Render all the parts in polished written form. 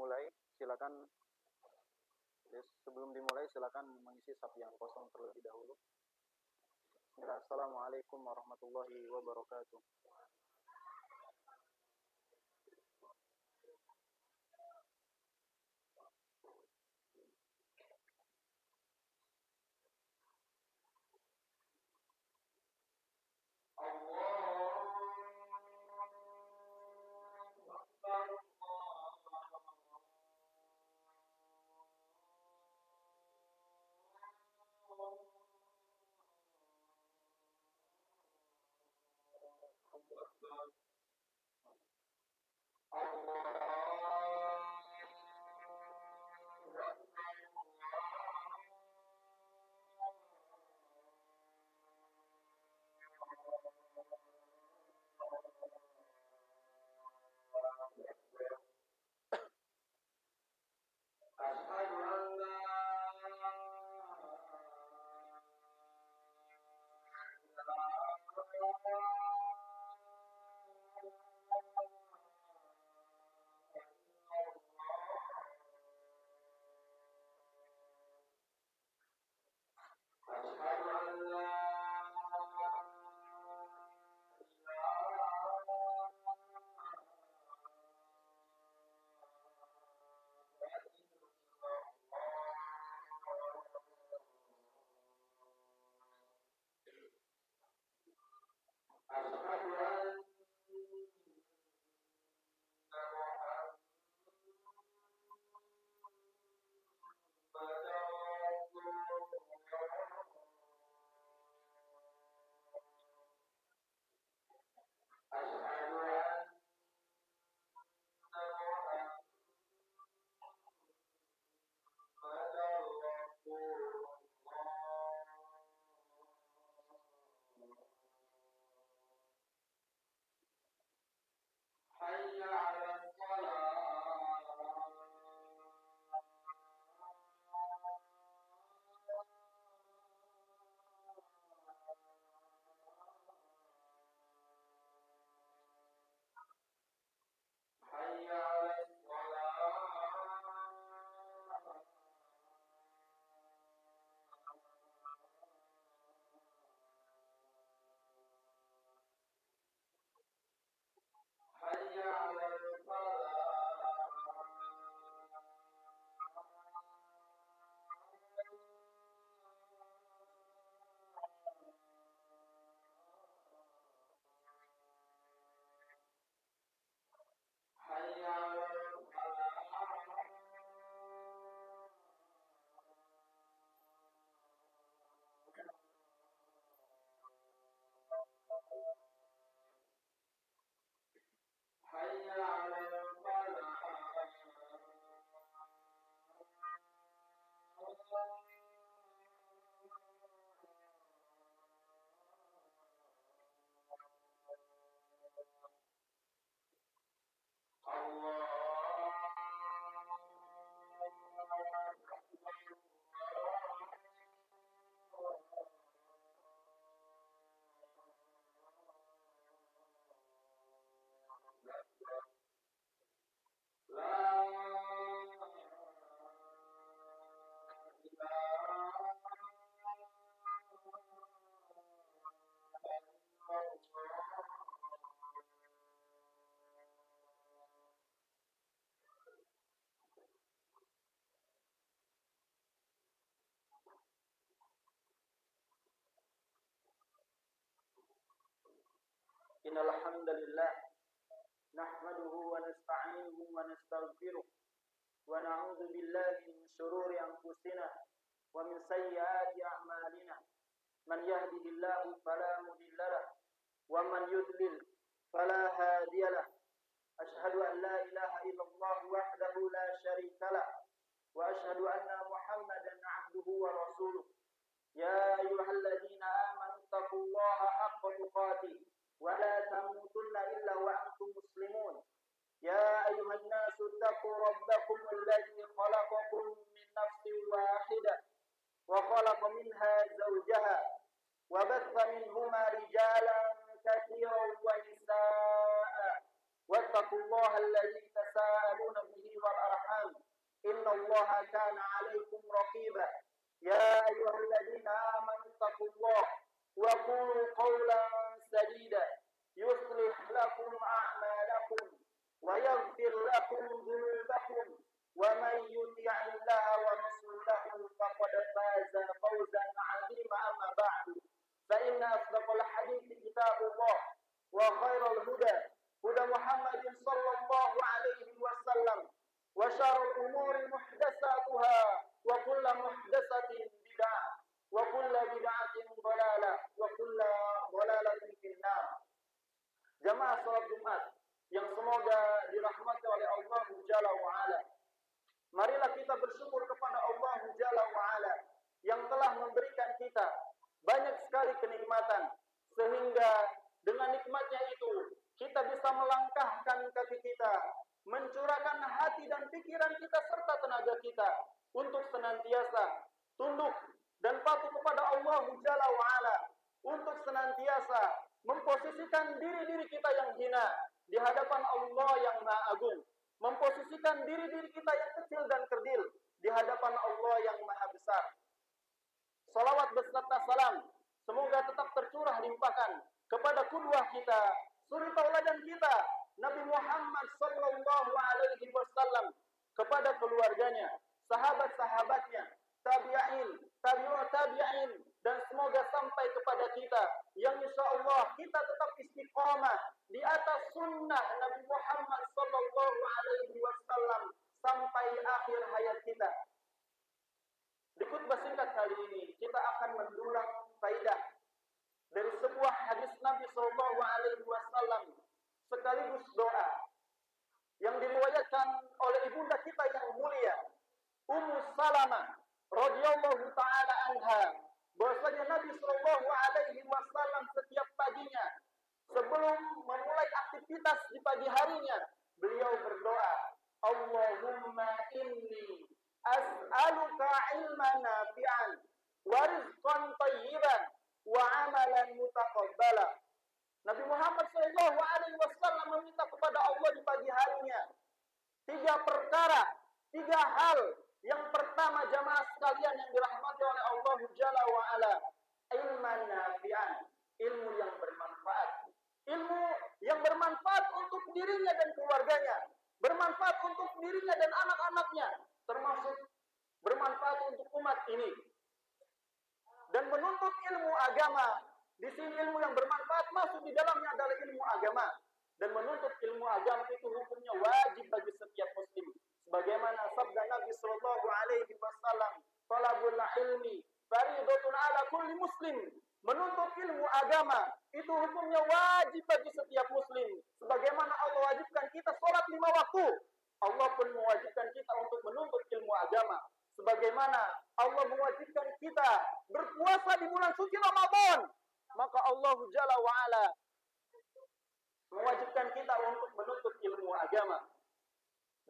mulai, silakan. Sebelum dimulai silakan mengisi sap yang kosong terlebih dahulu. Assalamualaikum warahmatullahi wabarakatuh. Innal hamdalillah nahmaduhu wa nasta'inuhu wa nastaghfiruh wa na'udzu billahi min shururi anfusina wa min sayyiati a'malina. Man yahdihillahu fala mudilla lahu wa man yudlil fala hadiya lahu. Ashhadu an la ilaha illallah wahdahu la syarika lahu wa ashhadu anna Muhammadan 'abduhu wa rasuluh. Ya ayyuhalladzina amanu taqullaha haqqa tuqatih wa la tamutunna illa wa antum muslimun. Ya ayyuhan nasu taqu rabbakum alladzi khalaqakum min nafsin wahidah wa khalaqa minha zawjaha wa batha minhuma rijalan katsiran wa nisaa'a wa واتقوا الله الذي تساءلون به والأرحام إن الله كان عليكم رقيبا يا أيها الذين آمنوا اتقوا الله وقولوا قولا سديدا يصلح لكم أعمالكم ويغفر لكم ذنوبكم ومن يطع الله ورسوله فقد فاز فوزا عظيما أما بعد فإن أصدق الحديث كتاب الله وخير الهدى هدى محمد صلى الله عليه وسلم وشر الأمور محدثاتها وكل محدثة بدعة وكل بدعة ضلالة وكل ضلالة في النار. Jamaah salat Jumat yang semoga dirahmati oleh Allah Jalla wa Ala. Marilah kita bersyukur kepada Allah Jalla wa Ala yang telah memberikan kita banyak sekali kenikmatan sehingga dengan nikmatnya itu kita bisa melangkahkan kaki kita, mencurahkan hati dan pikiran kita serta tenaga kita untuk senantiasa tunduk dan patuh kepada Allah Jalla wa Ala, untuk senantiasa memposisikan diri-diri kita yang hina di hadapan Allah yang Maha Agung, memposisikan diri-diri kita yang kecil dan kerdil di hadapan Allah yang Maha Besar. Salawat beserta salam semoga tetap tercurah limpahkan kepada qudwah kita, suri tauladan kita, Nabi Muhammad sallallahu alaihi wasallam, kepada keluarganya, sahabat-sahabatnya, tabi'in, tabi'ut tabi'in, dan semoga sampai kepada kita yang insyaallah kita tetap istiqamah di atas sunnah Nabi Muhammad sallallahu alaihi wasallam sampai akhir hayat kita. Di khutbah singkat kali ini kita akan mendulang faidah dari sebuah hadis Nabi sallallahu alaihi wasallam sekaligus doa yang diriwayatkan oleh ibunda kita yang mulia Ummu Salamah radhiyallahu taala anha, bahwasanya Nabi sallallahu alaihi wasallam setiap paginya sebelum memulai aktivitas di pagi harinya beliau berdoa, Allahumma inni as'aluka ilman nafi'an wa rizqan thayyiban wa amalan mutaqabbala. Nabi Muhammad sallallahu alaihi wasallam meminta kepada Allah di pagi harinya 3 perkara, 3 hal. Yang pertama, jamaah sekalian yang dirahmati oleh Allah Jalla wa Ala, ilman nafi'an, ilmu yang bermanfaat. Ilmu yang bermanfaat untuk dirinya dan keluarganya, bermanfaat untuk dirinya dan anak-anaknya, termasuk bermanfaat untuk umat ini. Dan menuntut ilmu agama, di sini ilmu yang bermanfaat masuk di dalamnya adalah ilmu agama. Dan menuntut ilmu agama itu hukumnya wajib bagi setiap muslim. Sebagaimana sabda Nabi sallallahu alaihi wasallam, "Talabul ilmi fardhatun 'ala kulli muslim." Menuntut ilmu agama itu hukumnya wajib bagi setiap muslim. Sebagaimana Allah wajibkan kita salat 5 waktu, Allah pun mewajibkan kita untuk menuntut ilmu agama. Sebagaimana Allah mewajibkan kita berpuasa di bulan suci Ramadan, maka Allah Jalla wa Ala mewajibkan kita untuk menuntut ilmu agama.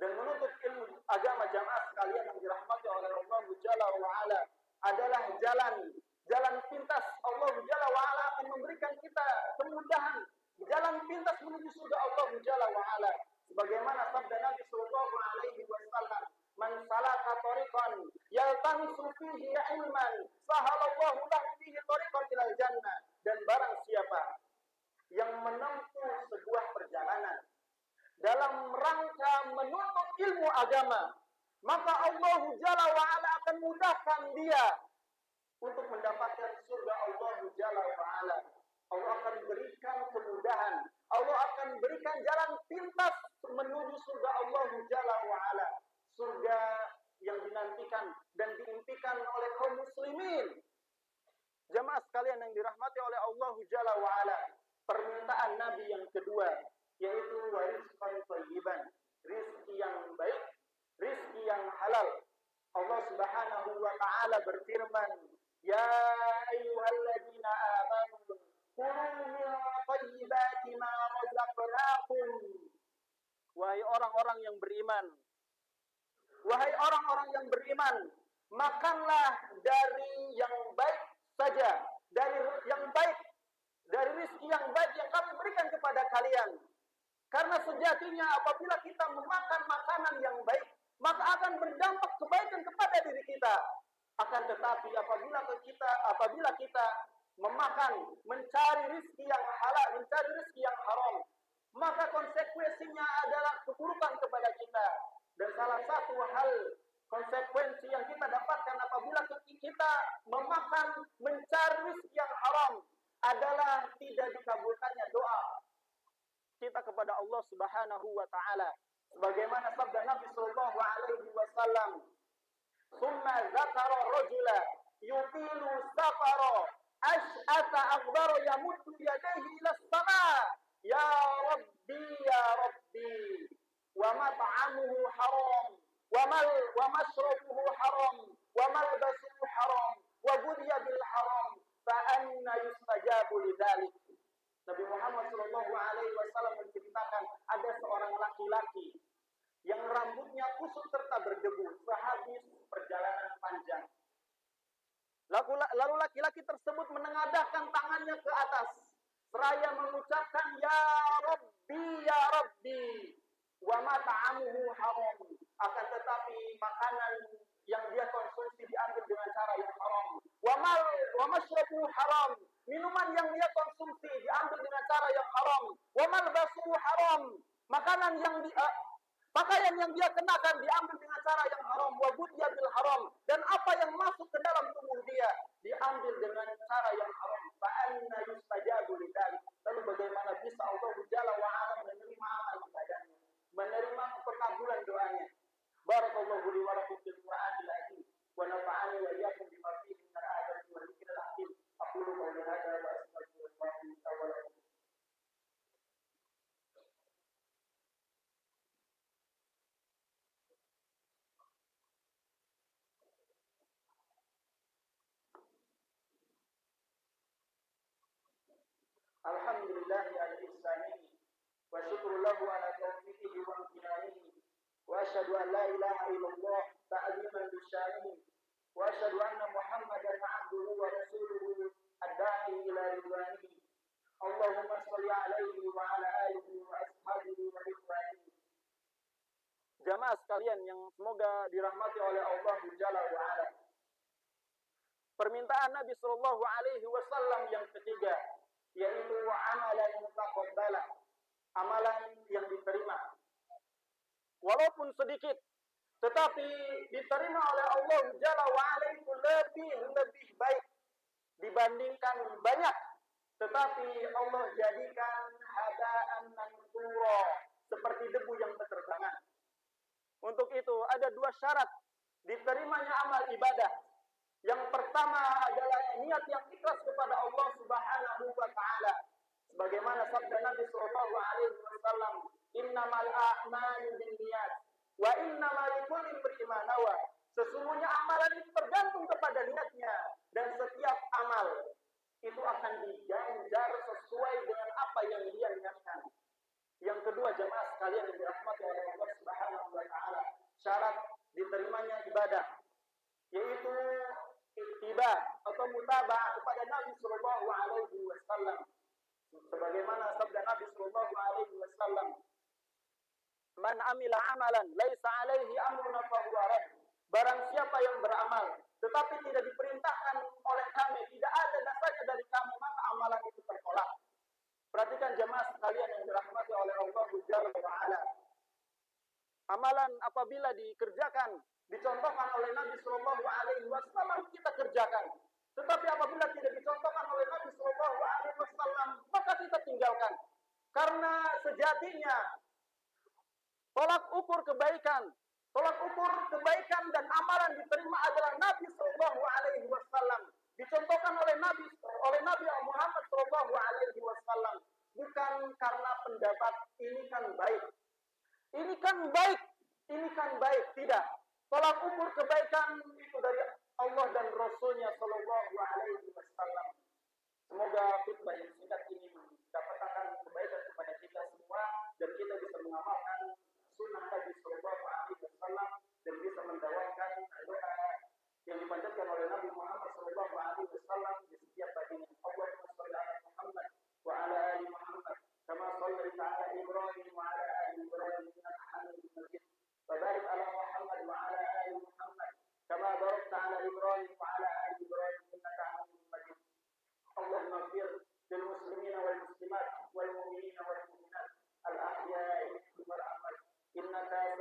Dan menuntut ilmu agama, jamaah sekalian yang dirahmati oleh Allah Jalla wa Ala, adalah jalan pintas. Allah Jalla wa Ala akan memberikan kita kemudahan, jalan pintas menuju surga Allah Jalla wa Ala. Sebagaimana sabda Nabi sallallahu alaihi wasallam, "Man salaka tariqan yaltamisu fihi ilman, sahalallahu lahu fihi tariqan ilal jannah." Dan barang siapa yang menempuh sebuah perjalanan dalam rangka menuntut ilmu agama, maka Allah Jalla wa Ala akan mudahkan dia untuk mendapatkan surga Allah Jalla wa Ala. Allah akan berikan kemudahan, Allah akan berikan jalan pintas menuju surga Allah Jalla wa Ala. Surga yang dinantikan dan diimpikan oleh kaum muslimin. Jamaah sekalian yang dirahmati oleh Allah Jalla wa Ala, permintaan Nabi yang kedua yaitu rizqan thayyiban, rizki yang baik, rizki yang halal. Allah Subhanahu wa taala berfirman, "Ya ayyuhalladzina amanu kulu min thayyibati ma razaqnakum." Wahai orang-orang yang beriman, wahai orang-orang yang beriman, makanlah dari yang baik saja, dari yang baik, dari rizki yang baik yang kami berikan kepada kalian. Karena sejatinya apabila kita memakan makanan yang baik, maka akan berdampak kebaikan kepada diri kita. Akan tetapi apabila kita memakan, mencari rezeki yang halal, mencari rezeki yang haram, maka konsekuensinya adalah keburukan kepada kita. Dan salah satu hal konsekuensi yang kita dapatkan apabila kita memakan, mencari rezeki yang haram adalah tidak dikabulkannya doa kita kepada Allah Subhanahu wa taala. Sebagaimana sabda Nabi sallallahu alaihi wasallam, "Tsumma dzakara rajula yutilu safara ash'ata aghbara yamuddu yadayhi ila as-samaa, ya rabbi, wa mat'amuhu haram, wa mashrabuhu haram, wa malbasuhu haram, wa ghudhiya bil haram, fa anna yustajabu lidzalik." Nabi Muhammad Shallallahu Alaihi Wasallam menceritakan ada seorang laki-laki yang rambutnya kusut serta berdebu sehabis perjalanan panjang. Lalu laki-laki tersebut menengadahkan tangannya ke atas seraya mengucapkan ya Rabbi, wa mat'amuhu haram. Akan tetapi makanan yang dia konsumsi diambil dengan cara yang haram. Wa mashrabuhu haram. Minuman yang dia konsumsi diambil dengan cara yang haram. Wa malbasuhu haram. Pakaian yang dia kenakan diambil dengan cara yang haram. Wa ghudhiya bil haram. Dan apa yang masuk ke dalam tubuh dia diambil dengan cara yang haram. Fa anna yustajabu lidzalik. Lalu bagaimana bisa Allah Jalla wa ala menerima amal ibadahnya, menerima perkabulan doanya? Barakallahu li wa lakum fil Qur'anil azim wa nafa'ani wa iyyakum bima fihi min al-ayati wal dhikril hakim. Aqulu qawli hadha wa astaghfirullah li wa lakum. Alhamdulillahi al-ihsanihi wa syukru lahu ala tawfiqihi wa amtinanihi wa asyhadu an la ilaha illallah ta'ziman li sya'nihi wa asyhadu anna Muhammadan 'abduhu wa rasuluhu ad-da'i ila ridwanihi. Allahumma shalli 'alaihi wa 'ala alihi wa ashabihi wa ikhwanihi. Jamaah sekalian yang semoga dirahmati oleh Allah Jalla wa ala. Permintaan Nabi sallallahu alaihi wasallam yang ketiga yaitu amalan mutaqabbalah, amalan yang diterima. Walaupun sedikit, tetapi diterima oleh Allah Jalla wa ala itu lebih baik dibandingkan banyak. Tetapi Allah jadikan hadaan mansura, seperti debu yang berterbangan. Untuk itu ada dua syarat diterimanya amal ibadah. Yang pertama adalah niat yang ikhlas kepada Allah Subhanahu wa taala. Sebagaimana sabda Nabi sallallahu alaihi wasallam, "Innamal a'malu binniyat wa innamal likulli imrin ma nawa." Sesungguhnya amalan itu tergantung kepada niatnya dan setiap amal itu akan diganjar sesuai dengan apa yang dia niatkan. Yang kedua, jemaah sekalian yang dirahmati oleh Allah Subhanahu wa taala, syarat diterimanya ibadah yaitu ittiba atau mutaba'ah kepada Nabi sallallahu alaihi wasallam. Sebagaimana sabda Nabi sallallahu alaihi wasallam, "Man amila amalan laisa alaihi amruna fahuwa rad." Barang siapa yang beramal tetapi tidak diperintahkan oleh kami, tidak ada dasarnya dari kami, maka amalan itu tertolak. Perhatikan jemaah sekalian yang dirahmati oleh Allah Jalla wa ala. Amalan apabila dikerjakan, dicontohkan oleh Nabi Sallallahu Alaihi Wasallam, kita kerjakan. Tetapi apabila tidak dicontohkan oleh Nabi Sallallahu Alaihi Wasallam, maka kita tinggalkan. Karena sejatinya tolak ukur kebaikan dan amalan diterima adalah Nabi Sallallahu Alaihi Wasallam. Dicontohkan oleh Nabi Muhammad Sallallahu Alaihi Wasallam, bukan karena pendapat ini kan baik, tidak. Tolak ukur kebaikan itu dari Allah dan Rasulnya Sallallahu Alaihi Wasallam. Semoga khutbah yang singkat ini mendapatkan kebaikan kepada kita semua dan kita bisa mengamalkan sunnah Nabi Sallallahu Alaihi Wasallam dan bisa mendawamkan doa yang dipanjatkan oleh Nabi Muhammad Sallallahu Alaihi Wasallam di setiap paginya. Allahumma shalli ala Muhammad wa ala ali Muhammad kama shallaita ala Ibrahim wa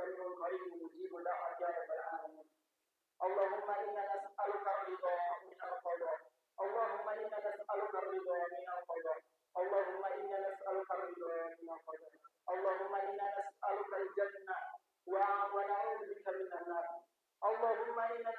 سميع قريب مجيب دعوة يا رب العالمين. اللهم إنا نسألك الرضا من القضاء. اللهم إنا نسألك الرضا من القضاء. اللهم إنا نسألك الرضا من القضاء. اللهم إنا نسألك الجنة ونعوذ بك من النار. اللهم إنا